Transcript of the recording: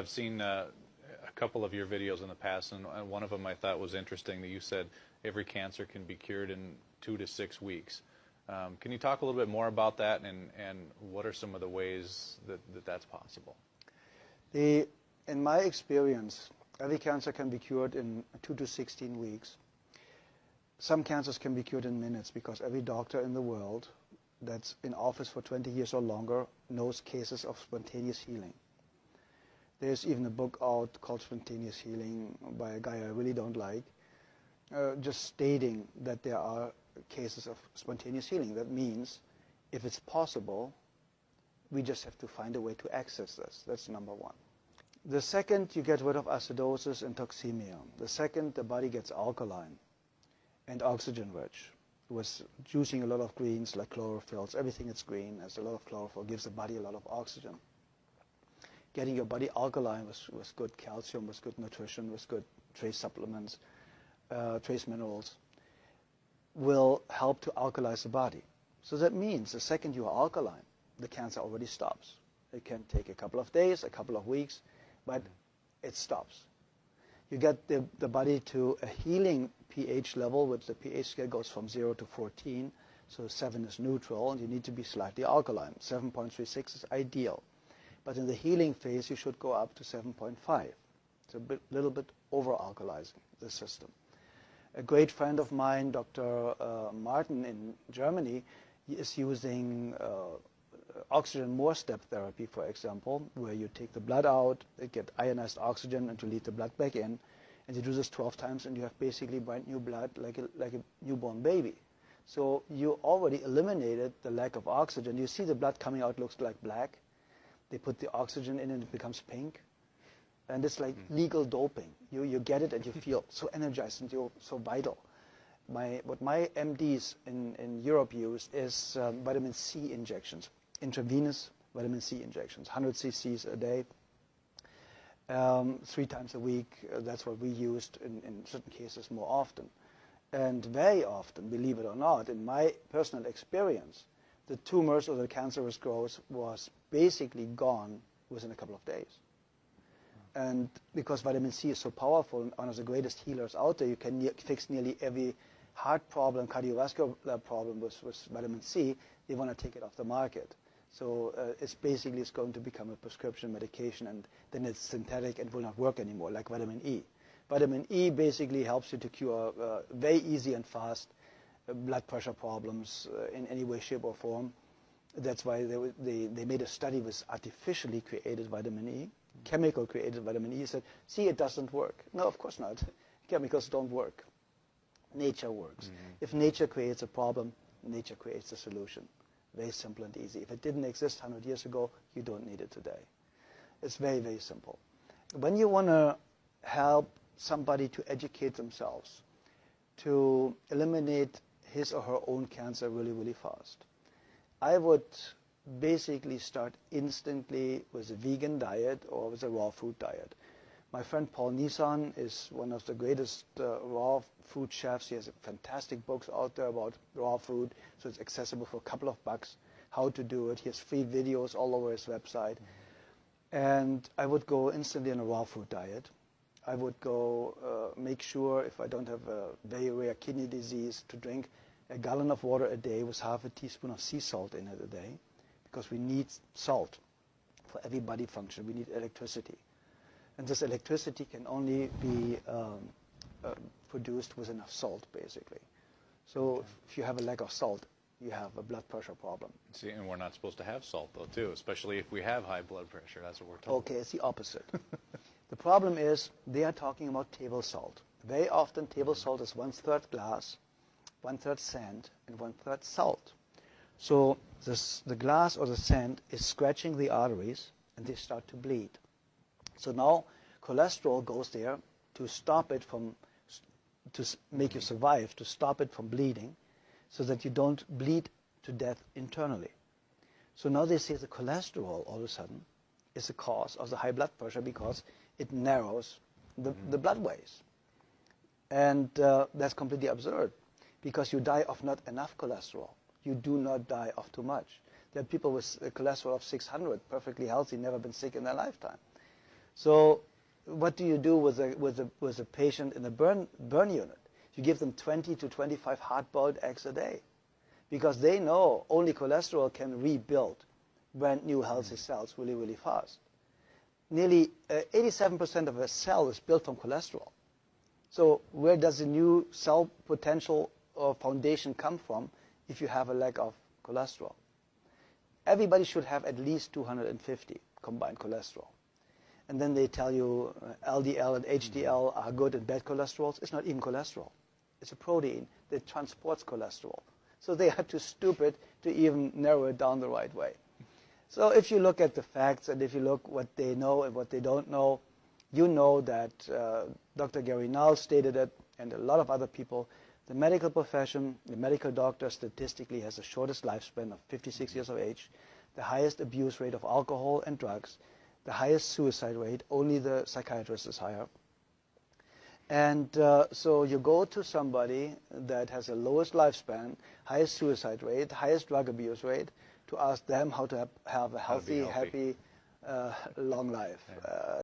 I've seen a couple of your videos in the past, and one of them I thought was interesting that you said every cancer can be cured in 2 to 6 weeks. Can you talk a little bit more about that, and what are some of the ways that that's possible? In my experience, every cancer can be cured in 2 to 16 weeks. Some cancers can be cured in minutes because every doctor in the world that's in office for 20 years or longer knows cases of spontaneous healing. There's even a book out called Spontaneous Healing by a guy I really don't like, just stating that there are cases of spontaneous healing. That means if it's possible, we just have to find a way to access this. That's number one. The second, you get rid of acidosis and toxemia. The second, the body gets alkaline and oxygen rich. With juicing a lot of greens like chlorophylls, everything that's green has a lot of chlorophyll, gives the body a lot of oxygen. Getting your body alkaline with good calcium, with good nutrition, with good trace supplements, trace minerals, will help to alkalize the body. So that means the second you are alkaline, the cancer already stops. It can take a couple of days, a couple of weeks, but it stops. You get the body to a healing pH level, which the pH scale goes from 0 to 14, so 7 is neutral, and you need to be slightly alkaline. 7.36 is ideal. But in the healing phase, you should go up to 7.5. It's a little bit over-alkalizing the system. A great friend of mine, Dr. Martin in Germany, is using oxygen more step therapy, for example, where you take the blood out, get ionized oxygen, and you lead the blood back in. And you do this 12 times, and you have basically brand new blood like a newborn baby. So you already eliminated the lack of oxygen. You see the blood coming out looks like black. They put the oxygen in and it becomes pink. And it's like legal doping. You get it and you feel so energized and you're so vital. What my MDs in Europe use is vitamin C injections, intravenous vitamin C injections, 100 cc's a day, 3 times a week. That's what we used in certain cases more often. And very often, believe it or not, in my personal experience, the tumors or the cancerous growth was basically gone within a couple of days. And because vitamin C is so powerful and one of the greatest healers out there, you can fix nearly every heart problem, cardiovascular problem with vitamin C. They want to take it off the market. So it's going to become a prescription medication, and then it's synthetic and will not work anymore, like vitamin E. Vitamin E basically helps you to cure very easy and fast blood pressure problems in any way, shape, or form. That's why they made a study with artificially created vitamin E, chemical created vitamin E. Said, see, it doesn't work. No, of course not. Chemicals don't work. Nature works. If nature creates a problem, nature creates a solution. Very simple and easy. If it didn't exist 100 years ago, you don't need it today. It's very, very simple. When you want to help somebody to educate themselves, to eliminate his or her own cancer really, really fast, I would basically start instantly with a vegan diet or with a raw food diet. My friend Paul Nissan is one of the greatest raw food chefs. He has fantastic books out there about raw food, so it's accessible for a couple of bucks how to do it. He has free videos all over his website. And I would go instantly on a raw food diet. I would go make sure, if I don't have a very rare kidney disease, to drink a gallon of water a day with half a teaspoon of sea salt in it a day, because we need salt for every body function. We need electricity. And this electricity can only be produced with enough salt, basically. So if you have a lack of salt, you have a blood pressure problem. See, and we're not supposed to have salt, though, too, especially if we have high blood pressure. That's what we're told. Okay, it's the opposite. The problem is they are talking about table salt. Very often, table salt is 1/3 glass, 1/3 sand, and 1/3 salt. So the glass or the sand is scratching the arteries, and they start to bleed. So now cholesterol goes there to stop it from, to make you survive, to stop it from bleeding, so that you don't bleed to death internally. So now they say the cholesterol all of a sudden is the cause of the high blood pressure because it narrows the bloodways. And that's completely absurd, because you die of not enough cholesterol. You do not die of too much. There are people with a cholesterol of 600, perfectly healthy, never been sick in their lifetime. So what do you do with a patient in a burn unit? You give them 20 to 25 hard-boiled eggs a day, because they know only cholesterol can rebuild brand new healthy cells really, really fast. Nearly 87% of a cell is built from cholesterol. So where does the new cell potential or foundation come from if you have a lack of cholesterol? Everybody should have at least 250 combined cholesterol. And then they tell you LDL and HDL are good and bad cholesterols. It's not even cholesterol. It's a protein that transports cholesterol. So they are too stupid to even narrow it down the right way. So if you look at the facts and if you look what they know and what they don't know, you know that Dr. Gary Null stated it, and a lot of other people, the medical profession, the medical doctor statistically has the shortest lifespan of 56 years of age, the highest abuse rate of alcohol and drugs, the highest suicide rate, only the psychiatrist is higher. And so you go to somebody that has the lowest lifespan, highest suicide rate, highest drug abuse rate, to ask them how to have a healthy, happy, long life. Yeah.